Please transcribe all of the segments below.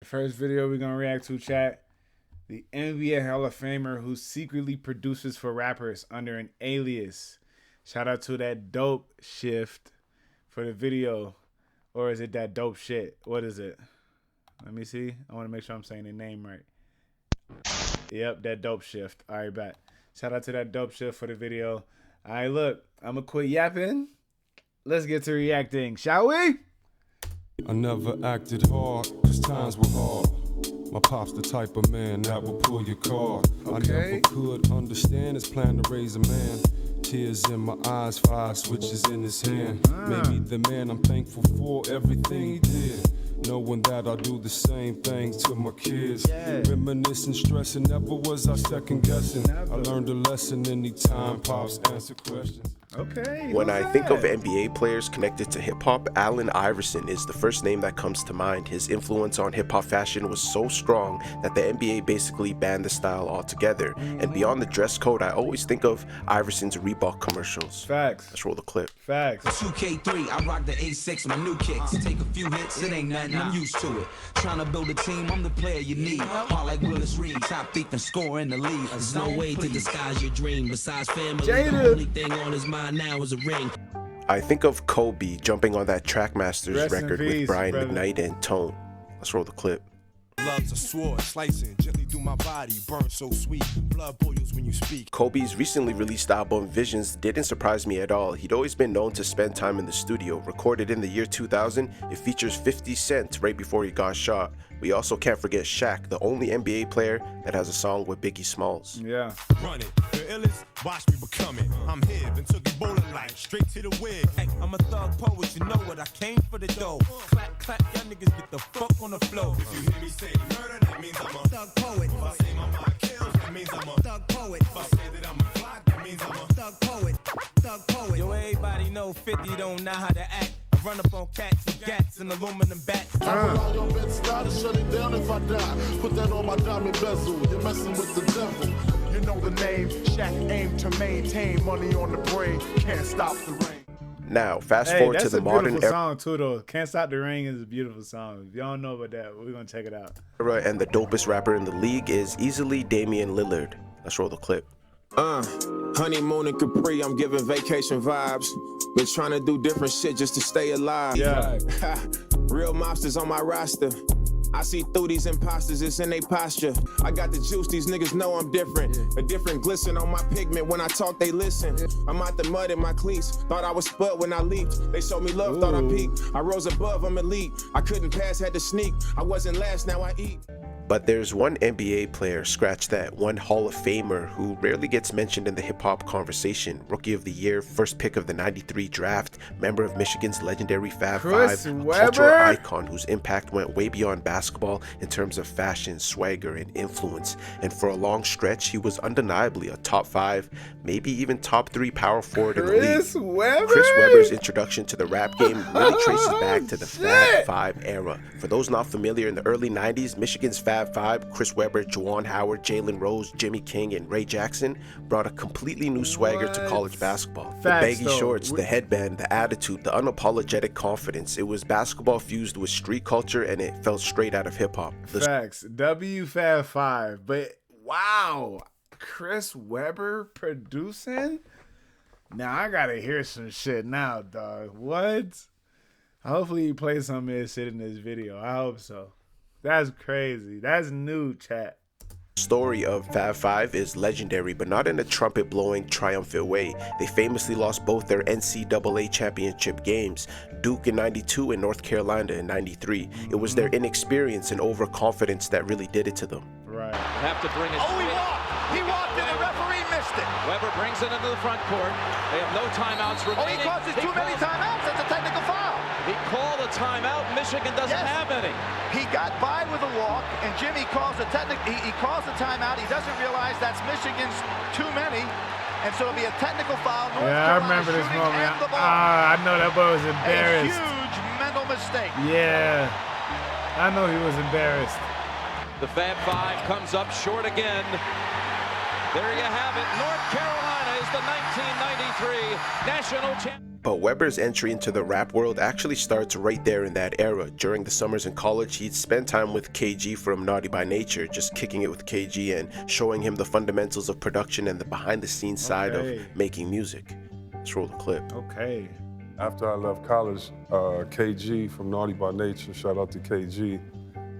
First video we're gonna react to, chat. The NBA Hall of Famer who secretly produces for rappers under an alias. Shout out to that dope shift for the video. Or is it that dope shit? What is it? Let me see. I want to make sure I'm saying the name right. Yep, that dope shift. All right, bet. Shout out to that dope shift for the video. All right, look. I'm going to quit yapping. Let's get to reacting, shall we? I never acted hard, cause times were hard. My pop's the type of man that will pull your card. Okay. I never could understand his plan to raise a man. Tears in my eyes, 5 switches in his hand. Made me the man I'm thankful for everything he did. Knowing that I do the same things to my kids. Reminiscing, stressing, never was I second guessing. I learned a lesson anytime pops answer questions. Okay. When I think of NBA players connected to hip-hop, Allen Iverson is the first name that comes to mind. His influence on hip-hop fashion was so strong that the NBA basically banned the style altogether. And beyond the dress code, I always think of Iverson's Reebok commercials. Facts. Let's roll the clip. Facts. 2K3, I rock the A6, my new kicks. Take a few hits, it ain't nothing, I'm used to it. Trying to build a team, I'm the player you need. Hard like Willis Reed, top thief and score in the league. There's no way to disguise your dream. Besides family, the only thing on his mind now is a ring. I think of Kobe jumping on that Trackmasters Rest in record peace, with Brian brother. McKnight and Tone. Let's roll the clip. Love's a sword, slicing gently through my body, burn so sweet, blood boils when you speak. Kobe's recently released album Visions didn't surprise me at all. He'd always been known to spend time in the studio. Recorded in the year 2000, it features 50 Cent right before he got shot. We also can't forget Shaq, the only NBA player that has a song with Biggie Smalls. Yeah. Run it, the illest, watch me become it. I'm here, been took it bowling like straight to the wig. Hey, I'm a thug poet, you know what, I came for the dough. Clap, clap, y'all niggas get the fuck on the floor. If you hear me say murder, that means I'm a thug poet. If I say my mind kills, that means I'm a thug poet. If I say that I'm a fly, that means I'm a thug poet. Thug poet. Yo, everybody know 50 don't know how to act. I run up on cats and gats and aluminum bats. Your bed started, shut it down if I die. Put that on my diamond bezel. You're messing with the devil. You know the name, Shaq aim to maintain money on the brain, can't stop the rain. Now, fast forward to the modern beautiful song too, though. Can't Stop the Rain is a beautiful song. If y'all don't know about that, we're gonna check it out. era, and the dopest rapper in the league is easily Damian Lillard. Let's roll the clip. Honeymoon and Capri, I'm giving vacation vibes. Been trying to do different shit just to stay alive. Yeah. Real mobsters on my roster. I see through these imposters, it's in their posture. I got the juice, these niggas know I'm different. A different glisten on my pigment, when I talk they listen. I'm out the mud in my cleats, thought I was spud when I leaped. They showed me love, thought I peaked. I rose above, I'm elite. I couldn't pass, had to sneak. I wasn't last, now I eat. But there's one NBA player, scratch that, one Hall of Famer who rarely gets mentioned in the hip-hop conversation. Rookie of the Year, first pick of the '93 draft, member of Michigan's legendary Fab Five, a cultural icon whose impact went way beyond basketball in terms of fashion, swagger, and influence. And for a long stretch, he was undeniably a top 5, maybe even top 3 power forward in the league. Chris Webber's introduction to the rap game really traces back to the Fab Five era. For those not familiar, in the early 90s, Michigan's Fab Five, Chris Webber, Juwan Howard, Jalen Rose, Jimmy King, and Ray Jackson brought a completely new swagger to college basketball. The baggy shorts, the headband, the attitude, the unapologetic confidence. It was basketball fused with street culture, and it felt straight out of hip-hop. Facts. W Fab 5. But wow, Chris Webber producing? Now I gotta hear some shit now, dog. What? Hopefully he plays some of his shit in this video. I hope so. That's crazy. That's new, chat. The story of Fab Five is legendary, but not in a trumpet-blowing, triumphant way. They famously lost both their NCAA championship games, Duke in '92 and North Carolina in '93. It was their inexperience and overconfidence that really did it to them. Right. Have to bring it. Oh, he walked! He walked and the referee missed it! Webber brings it into the front court. They have no timeouts remaining. Oh, he causes too many timeouts. That's a technical foul. He called a timeout. Michigan doesn't have any. He got by with a walk, and Jimmy calls a he calls a timeout. He doesn't realize that's Michigan's too many, and so it'll be a technical foul. North Yeah, I Carolina remember this shooting moment. and the ball. I know that boy was embarrassed. A huge mental mistake. Yeah, I know he was embarrassed. The Fab Five comes up short again. There you have it. North Carolina is the 1993 national champion. But Weber's entry into the rap world actually starts right there in that era. During the summers in college, he'd spend time with KG from Naughty by Nature, just kicking it with KG and showing him the fundamentals of production and the behind-the-scenes side of making music. Let's roll the clip. Okay. After I left college, KG from Naughty by Nature, shout out to KG,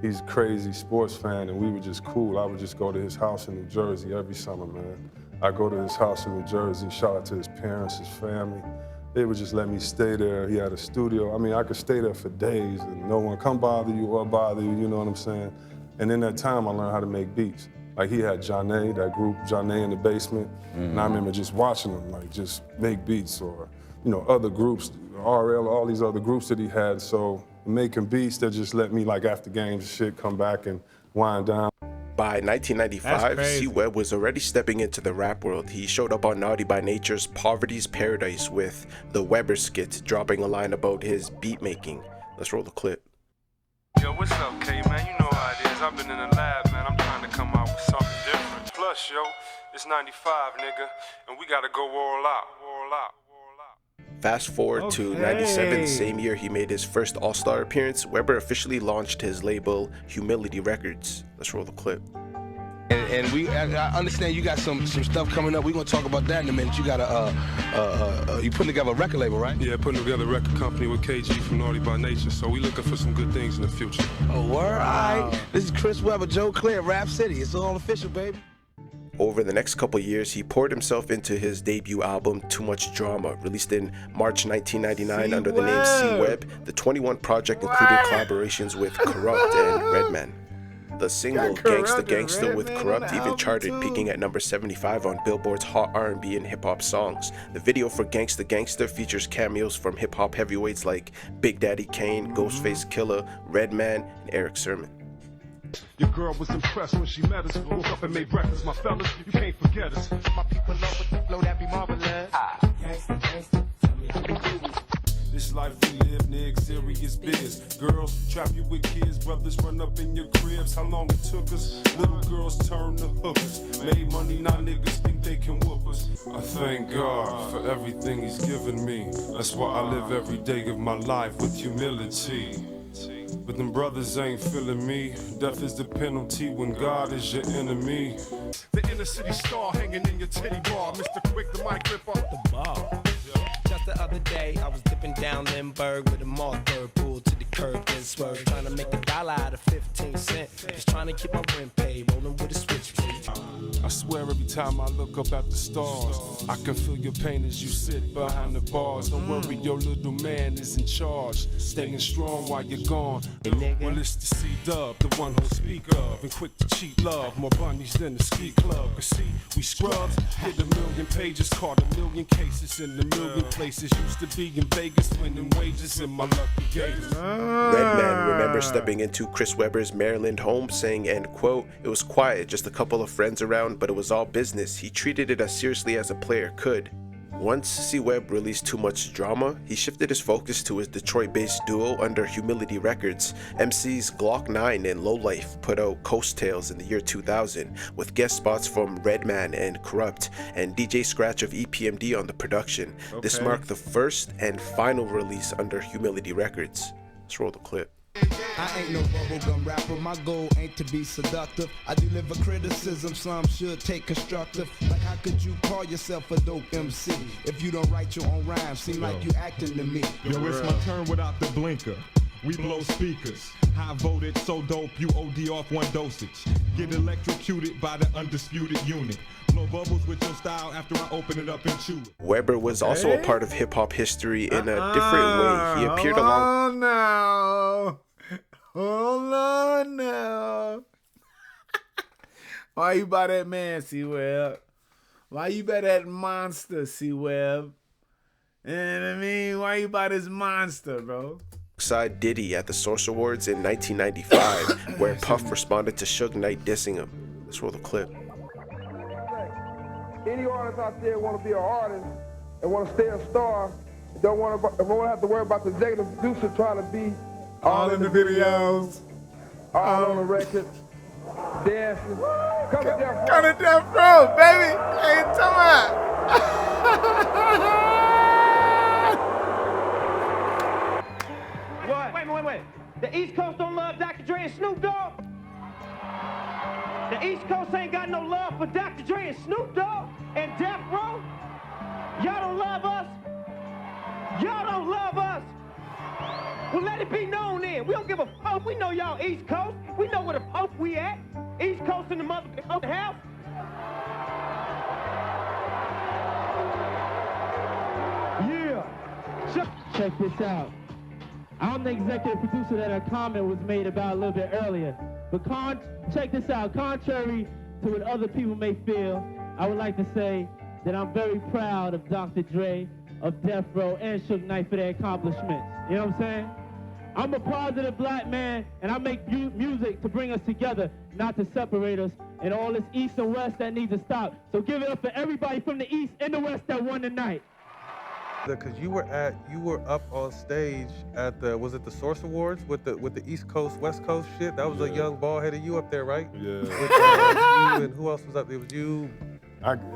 he's a crazy sports fan and we were just cool. I would just go to his house in New Jersey every summer, man. I go to his house in New Jersey, shout out to his parents, his family. They would just let me stay there. He had a studio. I mean, I could stay there for days and no one come bother you or bother you, you know what I'm saying? And in that time, I learned how to make beats. Like he had Johnny, that group, Johnny in the Basement. And I remember just watching them, like just make beats or, you know, other groups, RL, all these other groups that he had. So making beats that just let me, like after games and shit, come back and wind down. By 1995, C-Webb was already stepping into the rap world. He showed up on Naughty by Nature's Poverty's Paradise with the Weber skit, dropping a line about his beat making. Let's roll the clip. Yo, what's up, K, man? You know how it is. I've been in the lab, man. I'm trying to come out with something different. Plus, yo, it's 95, nigga, and we gotta go all out, all out. Fast forward to 97, the same year he made his first All-Star appearance, Weber officially launched his label Humility Records. Let's roll the clip. And I understand you got some stuff coming up. We're gonna talk about that in a minute. You got you putting together a record label, right? Yeah, putting together a record company with KG from Naughty by Nature. So we looking for some good things in the future. Oh, word? All right. This is Chris Webber, Joe Clear, Rap City. It's all official, baby. Over the next couple years, he poured himself into his debut album, Too Much Drama. Released in March 1999 under the name C-Webb, the 21 project included collaborations with Corrupt and Redman. The single Gangsta Gangsta with Corrupt even charted, peaking at number 75 on Billboard's Hot R&B and Hip Hop Songs. The video for Gangsta Gangsta features cameos from hip hop heavyweights like Big Daddy Kane, Ghostface Killah, Redman, and Eric Sermon. Your girl was impressed when she met us. Woke up and made breakfast. My fellas, you can't forget us. My people love with the flow that be marvelous. This life we live, nigga, serious biz. Girls trap you with kids, brothers run up in your cribs. How long it took us? Little girls turn to hookers. Made money, now niggas think they can whoop us. I thank God for everything he's given me. That's why I live every day of my life with humility. But them brothers ain't feeling me. Death is the penalty when God is your enemy. The inner city star hanging in your titty bar. Mr. Quick, the mic rip off the bar. Just the other day, I was dipping down Lindbergh with a Mossberg, pulled to the curb, then swerve. Trying to make $1 out of 15 cents. Just trying to keep my rent paid, rolling with a switch, please. I swear every time I look up at the stars, I can feel your pain as you sit behind the bars. Don't worry, your little man is in charge, staying strong while you're gone. Well, it's the C-Dub, the one who'll speak of, and quick to cheat love, more bunnies than the ski club. Cause see, we scrubs, hit 1,000,000 pages, caught 1,000,000 cases in 1,000,000 places. Used to be in Vegas, winning wages in my lucky gators. Redman remembers stepping into Chris Webber's Maryland home saying, and quote, "It was quiet, just a couple of friends around, but it was all business. He treated it as seriously as a player could." Once C-Webb released Too Much Drama, he shifted his focus to his Detroit-based duo under Humility Records. MCs Glock 9 and Lowlife put out Coast Tales in the year 2000, with guest spots from Redman and Corrupt, and DJ Scratch of EPMD on the production. This marked the first and final release under Humility Records. Let's roll the clip. I ain't no bubblegum rapper, my goal ain't to be seductive. I deliver criticism, some should take constructive. Like how could you call yourself a dope MC if you don't write your own rhymes? Seem like you acting to me. Yo, it's my turn without the blinker. We blow speakers. High voted, so dope, you OD off one dosage. Get electrocuted by the undisputed unit. Blow bubbles with your style after I open it up and chew it. Weber was also a part of hip-hop history in a different way. He appeared along... Hold on now. Why you by that man, C-Webb? Why you by that monster, C-Webb? You know what I mean? Why you by this monster, bro? Alongside Diddy at the Source Awards in 1995, where Puff responded to Suge Knight dissing him. Let's roll the clip. Any artist out there want to be an artist and want to stay a star, don't want to have to worry about the executive producer trying to be all in the videos, all on the record, dancing. Come to Death Row, baby. Hey, come on. The East Coast don't love Dr. Dre and Snoop Dogg. The East Coast ain't got no love for Dr. Dre and Snoop Dogg and Death Row. Y'all don't love us. Y'all don't love us. Well, let it be known then. We don't give a fuck. We know y'all East Coast. We know where the fuck we at. East Coast in the motherfucking house. Yeah. Check this out. I'm the executive producer that a comment was made about a little bit earlier. But check this out. Contrary to what other people may feel, I would like to say that I'm very proud of Dr. Dre, of Death Row, and Suge Knight for their accomplishments. You know what I'm saying? I'm a positive black man, and I make music to bring us together, not to separate us, and all this East and West that needs to stop. So give it up for everybody from the East and the West that won tonight. Because you were up on stage at was it the Source Awards with the East Coast West Coast shit? That was a young bald headed you up there, right? Yeah. With, you and who else was up there? It was you.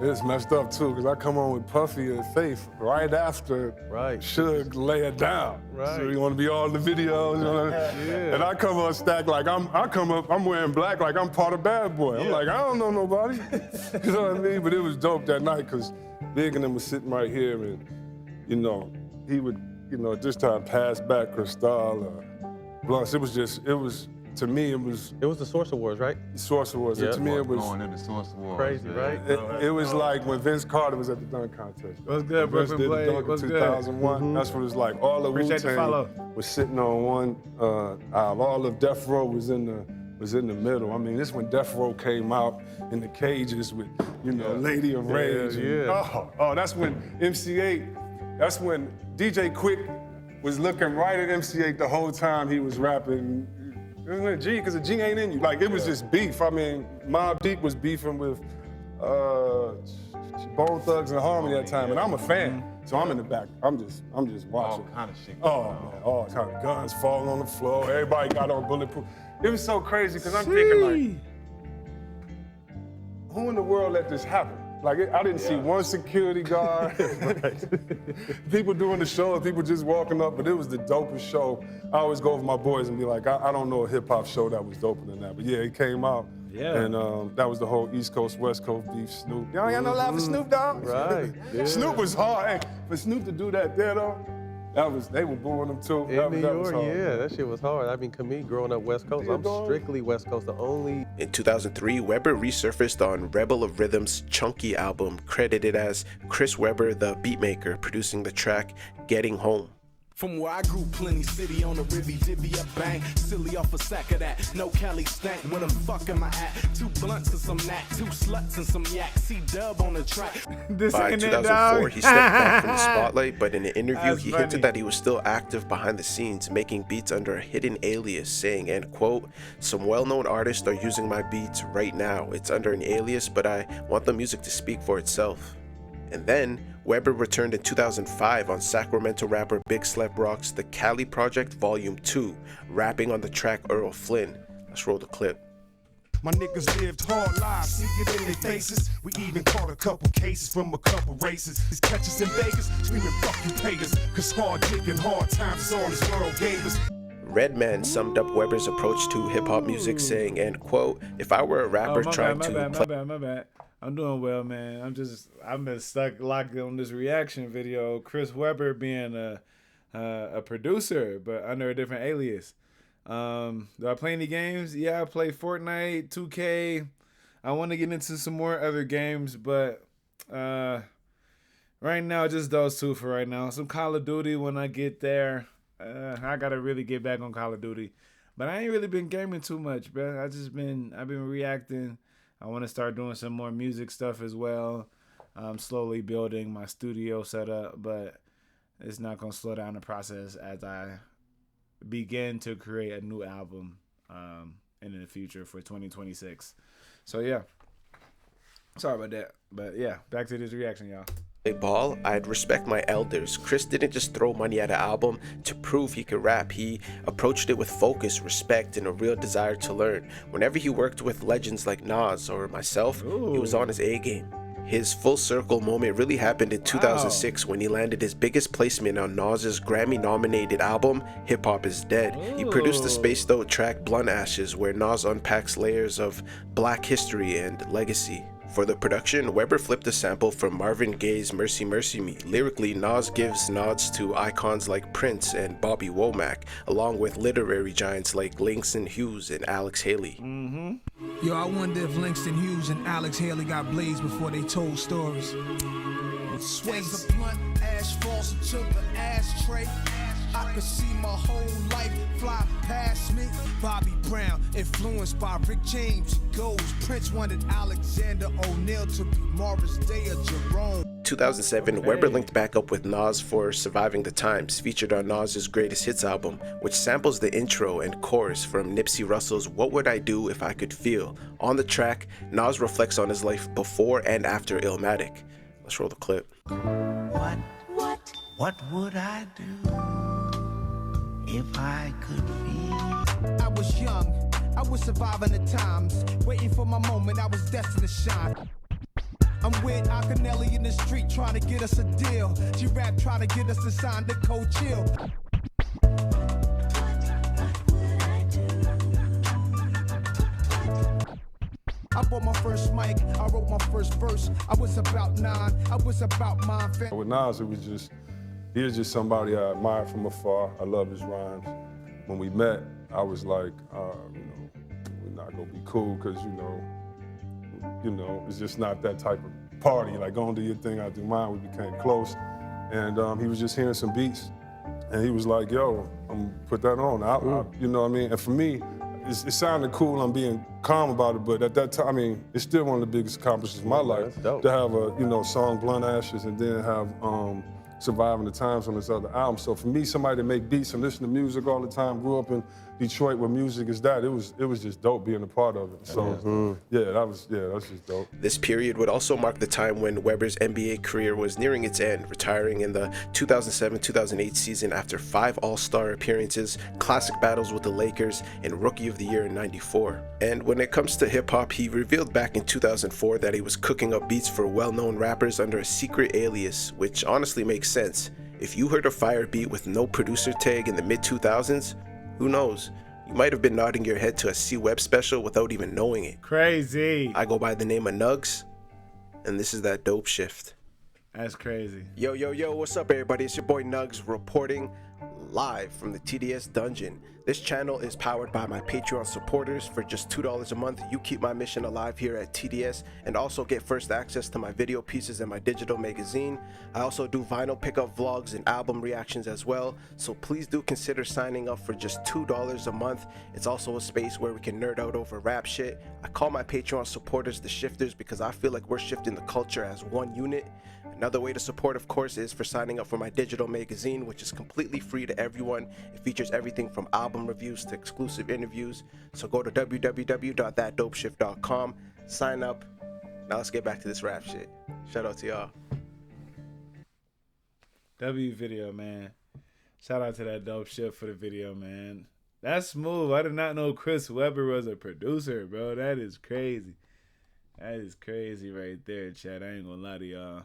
It's messed up too, because I come on with Puffy and Faith right after Suge lay it down. Right. So you want to be all in the videos, you know? Yeah. And I come on stack like I'm wearing black like I'm part of Bad Boy. I'm like, I don't know nobody. You know what I mean? But it was dope that night because Big and them was sitting right here and, you know, he would, you know, at this time pass back Cristal, Blunts. To me, it was the Source Awards, right? The Source Awards. Yeah. To me, it was going into Source Awards. Crazy, right? It was like when Vince Carter was at the dunk contest. What's good, Vince Brooklyn did Blade? the dunk in What's good? 2001. That's what it was like. All of Appreciate the follow. Wu-Tang was sitting on one aisle. All of Death Row was in the middle. I mean, this is when Death Row came out in the cages with, you know, Lady of Rage. Yeah. Oh, that's when that's when DJ Quick was looking right at MC8 the whole time he was rapping. G, because the G ain't in you. Like, it was just beef. I mean, Mobb Deep was beefing with Bone Thugs and Harmony at that time, and I'm a fan. So I'm in the back. I'm just watching. All kind of shit. Oh, man, all kind of guns falling on the floor. Everybody got on bulletproof. It was so crazy, because I'm thinking, like, who in the world let this happen? Like, I didn't see one security guard. People doing the show, people just walking up, but it was the dopest show. I always go with my boys and be like, I don't know a hip hop show that was doper than that. But yeah, it came out. Yeah. And that was the whole East Coast, West Coast beef, Snoop. Y'all ain't got no love for Snoop Dogg? Right. Yeah. Snoop was hard. Hey, for Snoop to do that there though, they were booing him too. In New York, yeah, that shit was hard. I mean, me growing up West Coast, I'm strictly West Coast. The only. In 2003, Weber resurfaced on Rebel of Rhythm's Chunky album, credited as Chris Webber, the beatmaker, producing the track Getting Home. From where I grew, plenty city on the Ribby, divvy up bang, silly off a sack of that, no Cali stank, where the fuck am I at? 2 blunts and some knack, 2 sluts and some yak, C-dub on the track. By 2004, he stepped back from the spotlight, but in an interview, he hinted that he was still active behind the scenes, making beats under a hidden alias, saying, and quote, some well-known artists are using my beats right now. It's under an alias, but I want the music to speak for itself. And then, Weber returned in 2005 on Sacramento rapper Big Slep Rock's The Cali Project Volume 2, rapping on the track Earl Flynn. Let's roll the clip. My niggas lived hard lives, see it in their faces. We even caught a couple cases from a couple races. These catches in Vegas, screaming fuck you haters, cause hard dick and hard times is all this world gave us. Redman summed up Weber's approach to hip-hop music, saying, and quote, if I were a rapper trying to My bad. I'm doing well, man. I've been locked on this reaction video. Chris Webber being a producer, but under a different alias. Do I play any games? Yeah, I play Fortnite, 2K. I want to get into some more other games, but right now, just those two for right now. Some Call of Duty when I get there. I gotta really get back on Call of Duty, but I ain't really been gaming too much, bro. I've been reacting. I want to start doing some more music stuff as well. I'm slowly building my studio setup, but it's not gonna slow down the process as I begin to create a new album in the future for 2026. So yeah, sorry about that, but yeah, back to this reaction, y'all. Ball, I'd respect my elders. Chris didn't just throw money at an album to prove he could rap. He approached it with focus, respect, and a real desire to learn. Whenever he worked with legends like Nas or myself, he was on his A game. His full circle moment really happened in 2006 when he landed his biggest placement on Nas's Grammy-nominated album, Hip Hop Is Dead. He produced the spaced out track Blunt Ashes, where Nas unpacks layers of black history and legacy. For the production, Weber flipped a sample from Marvin Gaye's Mercy Mercy Me. Lyrically, Nas gives nods to icons like Prince and Bobby Womack, along with literary giants like Langston Hughes and Alex Haley. Yo, I wonder if Langston Hughes and Alex Haley got blazed before they told stories. As the blunt ash falls into the ashtray, I could see my whole life fly past me. Bobby Brown, influenced by Rick James, goes. Prince wanted Alexander O'Neal to be Morris Day or Jerome. 2007, Weber linked back up with Nas for Surviving the Times, featured on Nas's Greatest Hits album, which samples the intro and chorus from Nipsey Russell's What Would I Do If I Could Feel. On the track, Nas reflects on his life before and after Illmatic. Let's roll the clip. What would I do if I could feel? I was young, I was surviving the times, waiting for my moment, I was destined to shine. I'm with Akinelli in the street trying to get us a deal. G-Rap trying to get us to sign the code chill. I bought my first mic, I wrote my first verse. I was about 9, I was about mine. With Nas, he was just somebody I admired from afar. I love his rhymes. When we met, I was like, we're not gonna be cool because it's just not that type of party. Like, go and do your thing, I do mine. We became close, and he was just hearing some beats, and he was like, "Yo, I'm gonna put that on." You know what I mean? And for me, it sounded cool. I'm being calm about it, but at that time, I mean, it's still one of the biggest accomplishments of my life to have a song Blunt Ashes and then have Surviving the Times on this other album. So for me, somebody that make beats and listen to music all the time, grew up in Detroit where music is that, it was just dope being a part of it. So that's just dope. This period would also mark the time when Weber's NBA career was nearing its end, retiring in the 2007-2008 season after 5 All-Star appearances, classic battles with the Lakers, and Rookie of the Year in '94. And when it comes to hip-hop, he revealed back in 2004 that he was cooking up beats for well-known rappers under a secret alias, which honestly makes sense. If you heard a fire beat with no producer tag in the mid-2000s, who knows? You might have been nodding your head to a C-Web special without even knowing it. Crazy. I go by the name of Nugs, and this is that dope shift. That's crazy. Yo, what's up, everybody? It's your boy Nugs reporting live from the TDS Dungeon. This channel is powered by my Patreon supporters. For just $2 a month, you keep my mission alive here at TDS and also get first access to my video pieces and my digital magazine. I also do vinyl pickup vlogs and album reactions as well, so please do consider signing up for just $2 a month. It's also a space where we can nerd out over rap shit. I call my Patreon supporters the shifters because I feel like we're shifting the culture as one unit. Another way to support, of course, is for signing up for my digital magazine, which is completely free to everyone. It features everything from album reviews to exclusive interviews. So go to www.thatdopeshift.com, sign up. Now let's get back to this rap shit. Shout out to y'all. W video, man. Shout out to that dope shift for the video, man. That's smooth. I did not know Chris Webber was a producer, bro. That is crazy. That is crazy right there, chat. I ain't gonna lie to y'all.